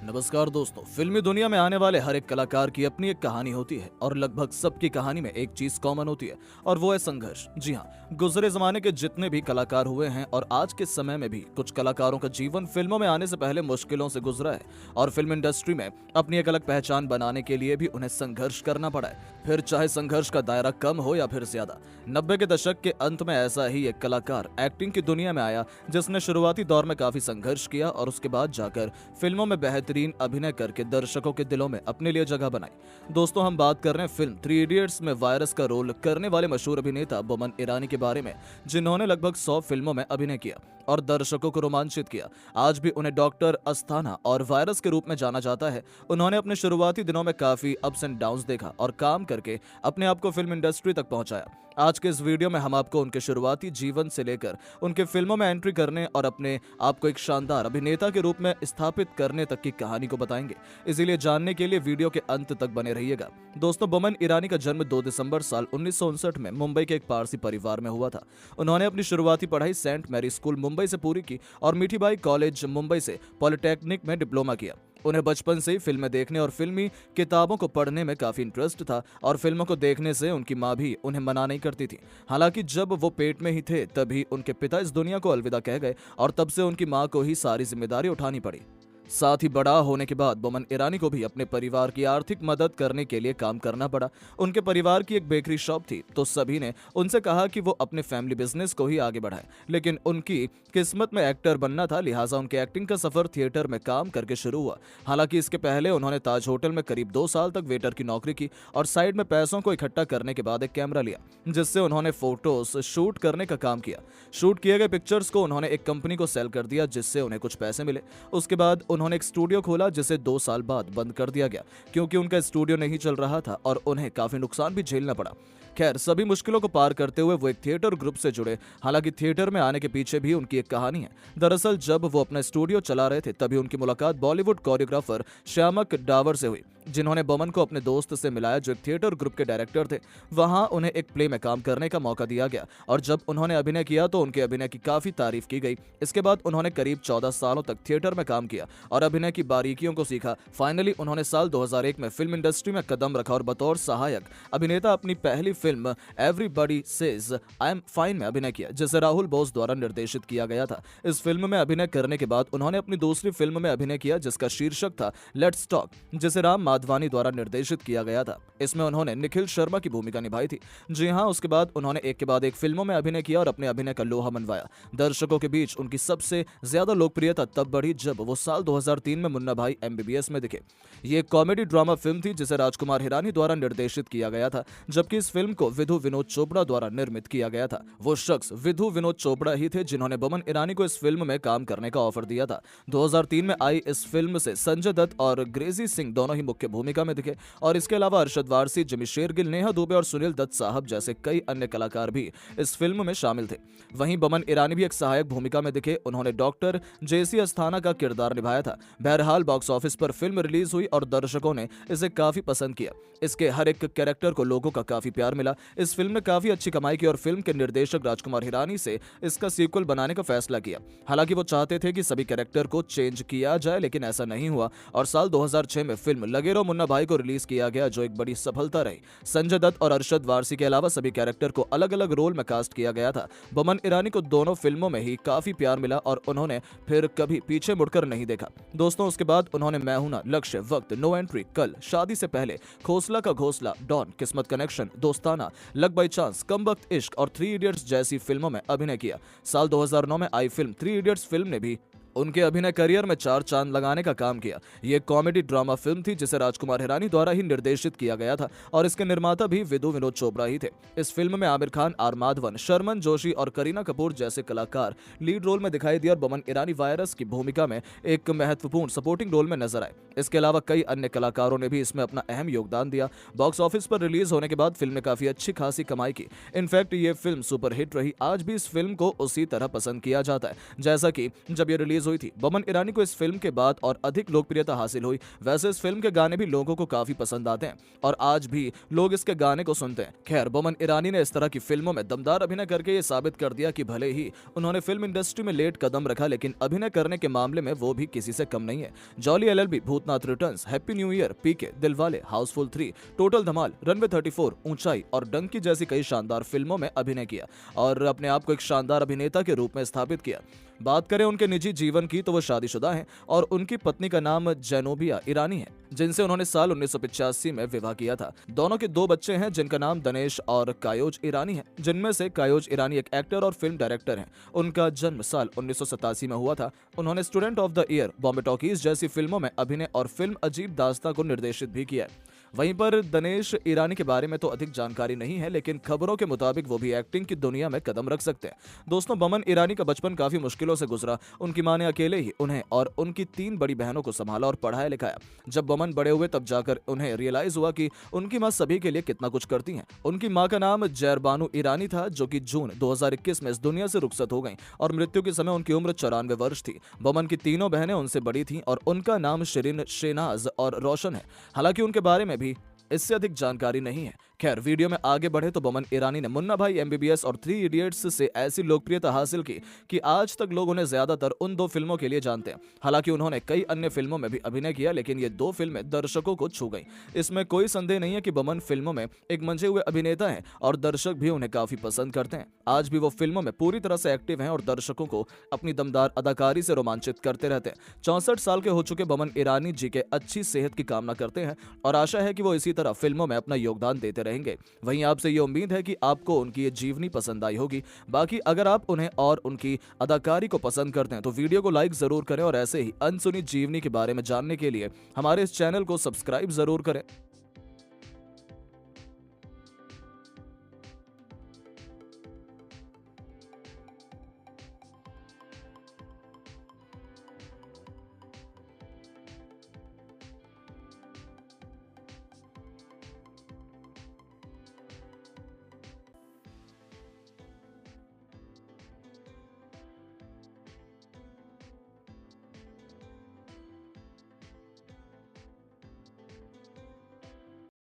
नमस्कार दोस्तों। फिल्मी दुनिया में आने वाले हर एक कलाकार की अपनी एक कहानी होती है और लगभग सबकी कहानी में एक चीज कॉमन होती है और वो है संघर्ष। जी हाँ, गुजरे जमाने के जितने भी कलाकार हुए हैं और आज के समय में भी कुछ कलाकारों का जीवन फिल्मों में आने से पहले मुश्किलों से गुजरा है और फिल्म इंडस्ट्री में अपनी एक अलग पहचान बनाने के लिए भी उन्हें संघर्ष करना पड़ा है, फिर चाहे संघर्ष का दायरा कम हो या फिर ज्यादा। 90 के दशक के अंत में ऐसा ही एक कलाकार एक्टिंग की दुनिया में आया जिसने शुरुआती दौर में काफी संघर्ष किया और उसके बाद जाकर फिल्मों में बेहतरीन अभिनय करके दर्शकों के दिलों में अपने लिए जगह बनाई। दोस्तों, हम बात कर रहे हैं फिल्म थ्री इडियट्स में वायरस का रोल करने वाले मशहूर अभिनेता बोमन ईरानी के बारे में, जिन्होंने लगभग 100 फिल्मों में अभिनय किया और दर्शकों को रोमांचित किया। आज भी उन्हें डॉक्टर अस्थाना और वायरस के रूप में जाना जाता है। उन्होंने अपने शुरुआती दिनों में काफी अप्स एंड डाउन्स देखा और काम करके अपने आप को फिल्म इंडस्ट्री तक पहुंचाया। आज के इस वीडियो में हम आपको उनके शुरुआती जीवन से लेकर उनके फिल्मों में एंट्री करने और अपने आप को एक शानदार अभिनेता के रूप में स्थापित करने तक की कहानी को बताएंगे। इसीलिए जानने के लिए वीडियो के अंत तक बने रहिएगा। दोस्तों, बोमन ईरानी का जन्म 2 दिसंबर साल 1959 में मुंबई के एक पारसी परिवार में हुआ था। उन्होंने अपनी शुरुआती पढ़ाई सेंट मैरी स्कूल मुंबई से पूरी की और मीठीबाई कॉलेज मुंबई से पॉलिटेक्निक में डिप्लोमा किया। उन्हें बचपन से ही फिल्में देखने और फिल्मी किताबों को पढ़ने में काफी इंटरेस्ट था और फिल्मों को देखने से उनकी माँ भी उन्हें मना नहीं करती थी। हालांकि जब वो पेट में ही थे तभी उनके पिता इस दुनिया को अलविदा कह गए और तब से उनकी माँ को ही सारी जिम्मेदारी उठानी पड़ी। साथ ही बड़ा होने के बाद बोमन ईरानी को भी अपने परिवार की आर्थिक मदद करने के लिए काम करना पड़ा। उनके परिवार की एक बेकरी शॉप थी तो सभी ने उनसे कहा कि वो अपने फैमिली बिजनेस को ही आगे बढ़ाएं, लेकिन उनकी किस्मत में एक्टर बनना था, लिहाजा उनके एक्टिंग का सफर थिएटर में काम करके शुरू हुआ। हालांकि इसके पहले उन्होंने ताज होटल में करीब 2 साल तक वेटर की नौकरी की और साइड में पैसों को इकट्ठा करने के बाद एक कैमरा लिया जिससे उन्होंने फोटोज शूट करने का काम किया। शूट किए गए पिक्चर्स को उन्होंने एक कंपनी को सेल कर दिया जिससे उन्हें कुछ पैसे मिले। उसके बाद उन्होंने एक स्टूडियो खोला जिसे 2 साल बाद बंद कर दिया गया क्योंकि उनका स्टूडियो नहीं चल रहा था और उन्हें काफी नुकसान भी झेलना पड़ा। खैर, सभी मुश्किलों को पार करते हुए वो एक थिएटर ग्रुप से जुड़े। हालांकि थिएटर में आने के पीछे भी उनकी एक कहानी है। दरअसल जब वो अपना स्टूडियो चला रहे थे तभी उनकी मुलाकात बॉलीवुड कोरियोग्राफर श्यामक डावर से हुई, जिन्होंने बोमन को अपने दोस्त से मिलाया जो एक थिएटर ग्रुप के डायरेक्टर थे। वहां उन्हें एक प्ले में काम करने का मौका दिया गया और जब उन्होंने अभिनय किया तो उनके अभिनय की काफी तारीफ की गई। इसके बाद उन्होंने करीब 14 सालों तक थिएटर में काम किया और अभिनय की बारीकियों को सीखा। फाइनली उन्होंने साल 2001 में फिल्म इंडस्ट्री में कदम रखा और बतौर सहायक अभिनेता अपनी पहली film everybody says I am fine में अभिनय किया, जिसे राहुल बोस द्वारा निर्देशित किया गया था। इस फिल्म में अभिनय करने के बाद उन्होंने अपनी दूसरी फिल्म में अभिनय किया जिसका शीर्षक था लेट्स टॉक, जिसे राम माधवानी द्वारा निर्देशित किया गया था। इसमें उन्होंने निखिल शर्मा की भूमिका निभाई थी। जी हां, उसके बाद उन्होंने एक के बाद एक फिल्मों में अभिनय किया और अपने अभिनय का लोहा मनवाया। दर्शकों के बीच उनकी सबसे ज्यादा लोकप्रियता तब बढ़ी जब वो साल 2003 में मुन्ना भाई MBBS में दिखे। ये एक कॉमेडी ड्रामा फिल्म थी जिसे राजकुमार हिरानी द्वारा निर्देशित किया गया था, जबकि इस फिल्म को विधु विनोद चोपड़ा द्वारा निर्मित किया गया था। वो शख्स विधु विनोद चोपड़ा ही थे जिन्होंने बोमन ईरानी को इस फिल्म में काम करने का ऑफर दिया था। 2003 में आई इस फिल्म से संजय दत्त और ग्रेजी सिंह दोनों ही मुख्य भूमिका में दिखे और इसके अलावा अरशद वारसी, जिमी शेरगिल, नेहा दुबे और सुनील दत्त साहब जैसे कई अन्य कलाकार भी इस फिल्म में शामिल थे। वहीं बोमन ईरानी भी एक सहायक भूमिका में दिखे। उन्होंने डॉक्टर JC अस्थाना का किरदार निभाया था। बहरहाल बॉक्स ऑफिस पर फिल्म रिलीज हुई और दर्शकों ने इसे काफी पसंद किया। इसके हर एक कैरेक्टर को लोगों का काफी प्यार मिला। इस फिल्म ने काफी अच्छी कमाई की और फिल्म के निर्देशक राजकुमार हिरानी से इसका सीक्वल बनाने का फैसला किया। हालांकि वो चाहते थे कि सभी कैरेक्टर को चेंज किया जाए, लेकिन ऐसा नहीं हुआ और साल 2006 में फिल्म लगे रहो मुन्ना भाई को रिलीज किया गया जो एक बड़ी सफलता रही। संजय दत्त और अरशद वारसी के अलावा सभी कैरेक्टर को अलग अलग रोल में कास्ट किया गया था। बोमन ईरानी को दोनों फिल्मों में ही काफी प्यार मिला और उन्होंने फिर कभी पीछे मुड़कर नहीं देखा। दोस्तों, उसके बाद उन्होंने मैं हूं ना, लक्ष्य, वक्त, नो एंट्री, कल, शादी से पहले, खोसला का घोसला, डॉन, किस्मत कनेक्शन, दोस्ताना, लक बाई चांस, कम वक्त इश्क और थ्री इडियट्स जैसी फिल्मों में अभिनय किया। साल 2009 में आई फिल्म थ्री इडियट्स फिल्म ने भी उनके अभिनय करियर में 4 चांद लगाने का काम किया। ये कॉमेडी ड्रामा फिल्म थी जिसे राजकुमार हिरानी द्वारा ही निर्देशित किया गया था और इसके निर्माता भी विधु विनोद चोपड़ा ही थे। इस फिल्म में आमिर खान, आर माधवन, शर्मन जोशी और करीना कपूर जैसे कलाकार लीड रोल में दिखाई दिए और बोमन ईरानी वायरस की भूमिका में एक महत्वपूर्ण सपोर्टिंग रोल में नजर आए। इसके अलावा कई अन्य कलाकारों ने भी इसमें अपना अहम योगदान दिया। बॉक्स ऑफिस पर रिलीज होने के बाद फिल्म ने काफी अच्छी खासी कमाई की। इनफैक्ट ये फिल्म सुपरहिट रही। आज भी इस फिल्म को उसी तरह पसंद किया जाता है जैसा कि जब ये रिलीज रिलीज हुई थी, बमन ईरानी को इस फिल्म के बाद और अधिक लोकप्रियता हासिल हुई। वैसे इस फिल्म के गाने भी लोगों को काफी पसंद आते हैं और आज भी लोग इसके गाने को सुनते हैं। खैर, बमन ईरानी ने इस तरह की फिल्मों में दमदार अभिनय करके ये साबित कर दिया कि भले ही उन्होंने फिल्म इंडस्ट्री में लेट कदम रखा, लेकिन अभिनय करने के मामले में वो भी किसी से कम नहीं है। Jolly LLB, Bhoothnath returns, happy new year, PK, Dilwale, housefull 3, total Dhamaal, runway 34, Uunchai और डंकी जैसी कई शानदार फिल्मों में अभिनय किया और अपने आप को एक शानदार अभिनेता के रूप में स्थापित किया। बात करें उनके निजी जीवन की तो वो शादीशुदा हैं और उनकी पत्नी का नाम जेनोबिया ईरानी है, जिनसे उन्होंने साल 1985 में विवाह किया था। दोनों के 2 बच्चे हैं जिनका नाम दनेश और कायोज ईरानी है, जिनमें से कायोज ईरानी एक एक्टर और फिल्म डायरेक्टर हैं। उनका जन्म साल 1987 में हुआ था। उन्होंने student of the year, Bombay talkies जैसी फिल्मों में अभिनय और फिल्म अजीब दास्तां को निर्देशित भी किया है। वहीं पर दनेश ईरानी के बारे में तो अधिक जानकारी नहीं है, लेकिन खबरों के मुताबिक वो भी एक्टिंग की दुनिया में कदम रख सकते हैं। दोस्तों, बमन ईरानी का बचपन काफी मुश्किलों से गुजरा। उनकी मां ने अकेले ही उन्हें और उनकी 3 बड़ी बहनों को संभाला और पढ़ाया लिखाया। जब बमन बड़े हुए तब जाकर उन्हें रियलाइज हुआ कि उनकी मां सभी के लिए कितना कुछ करती हैं। उनकी मां का नाम जैरबानू ईरानी था, जो कि जून 2021 में इस दुनिया से रुखसत हो गईं और मृत्यु के समय उनकी उम्र 94 वर्ष थी। बमन की तीनों बहनें उनसे बड़ी थीं और उनका नाम शिरीन, शेनाज और रोशन है। हालांकि उनके बारे में भी इससे अधिक जानकारी नहीं है। खैर, वीडियो में आगे बढ़े तो बमन ईरानी ने मुन्ना भाई, एमबीबीएस और 3 इडियट्स से ऐसी लोकप्रियता हासिल की कि आज तक लोग उन्हें ज्यादातर उन 2 फिल्मों के लिए जानते हैं। हालांकि उन्होंने कई अन्य फिल्मों में भी अभिनय किया, लेकिन ये 2 फिल्में दर्शकों को छू गईं। इसमें कोई संदेह नहीं है कि बमन फिल्मों में एक मंजे हुए अभिनेता हैं और दर्शक भी उन्हें काफी पसंद करते हैं। आज भी वो फिल्मों में पूरी तरह से एक्टिव हैं और दर्शकों को अपनी दमदार अदाकारी से रोमांचित करते रहते हैं। 64 साल के हो चुके बमन ईरानी जी के अच्छी सेहत की कामना करते हैं और आशा है कि वो इसी तरह फिल्मों में अपना योगदान देते रहेंगे। वहीं आपसे ये उम्मीद है कि आपको उनकी ये जीवनी पसंद आई होगी। बाकी अगर आप उन्हें और उनकी अदाकारी को पसंद करते हैं तो वीडियो को लाइक जरूर करें और ऐसे ही अनसुनी जीवनी के बारे में जानने के लिए हमारे इस चैनल को सब्सक्राइब जरूर करें।